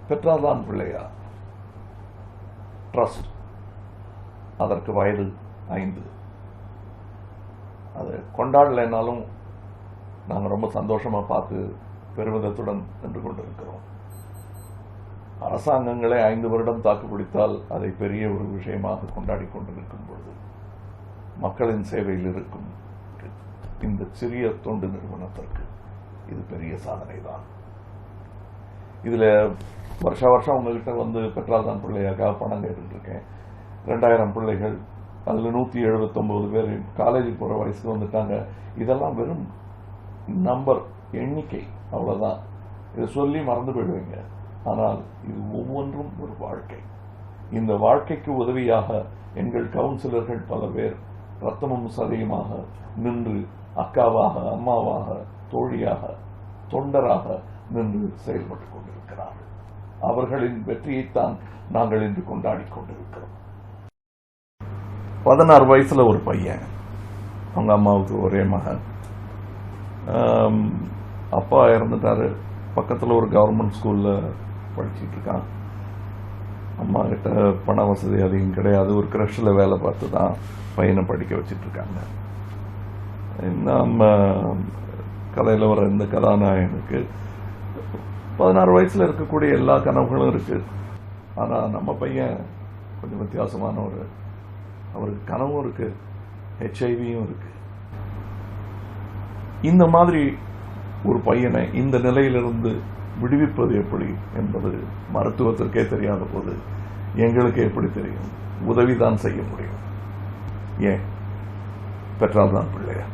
பெற்றால்தான் பிள்ளையா ட்ரஸ்ட், அதற்கு வயது 5. அதை கொண்டாடலைனாலும் நாங்கள் ரொம்ப சந்தோஷமா பார்த்து பெருமிதத்துடன் நின்று கொண்டிருக்கிறோம். அரசாங்கங்களே 5 வருடம் தாக்கு பிடித்தால் அதை பெரிய ஒரு விஷயமாக கொண்டாடி கொண்டிருக்கும் பொழுது மக்களின் சேவையில் இருக்கும் இந்த சிறிய தொண்டு நிறுவனத்திற்கு இது பெரிய சாதனை தான். இதுல வருஷம் உங்ககிட்ட வந்து பெற்றால்தான் பிள்ளையாக பணம் கேட்டுருக்கேன். 2000 பிள்ளைகள், அதில் 179 பேர் காலேஜுக்கு போகிற வயசுக்கு வந்துட்டாங்க. இதெல்லாம் வெறும் நம்பர், எண்ணிக்கை, அவ்வளோதான். இதை சொல்லி மறந்து போயிடுவீங்க. ஆனால் இது ஒவ்வொன்றும் ஒரு வாழ்க்கை. இந்த வாழ்க்கைக்கு உதவியாக எங்கள் கவுன்சிலர்கள் பல பேர் ரத்தமும் சதையுமாக நின்று அக்காவாக, அம்மாவாக, தோழியாக, தொண்டராக நின்று செயல்பட்டுக் கொண்டிருக்கிறார்கள். அவர்களின் வெற்றியைத்தான் நாங்கள் இன்று கொண்டாடி கொண்டிருக்கிறோம். 16 வயசுல ஒரு பையன், அவங்க அம்மாவுக்கு ஒரே மகன். அப்பா இறந்துட்டாரு. பக்கத்தில் ஒரு கவர்மெண்ட் ஸ்கூல்ல படிச்சுட்டு இருக்கான். அம்மா கிட்ட பண வசதி அதிகம் கிடையாது. ஒரு கிரஷில் வேலை பார்த்து தான் பையனை படிக்க வச்சுட்டு இருக்காங்க. நம்ம கதையில் வர இந்த கதாநாயகனுக்கு 16 வயசுல இருக்கக்கூடிய எல்லா கனவுகளும் இருக்கு. ஆனா நம்ம பையன் கொஞ்சம் வித்தியாசமானவர். அவருக்கு கனவும் இருக்கு, HIV-யும் இருக்கு. இந்த மாதிரி ஒரு பையனை இந்த நிலையிலிருந்து விடுவிப்பது எப்படி என்பது மருத்துவத்திற்கே தெரியாத போது எங்களுக்கு எப்படி தெரியும்? உதவிதான் செய்ய முடியும். ஏன் பெற்றால்தான் பிள்ளையா?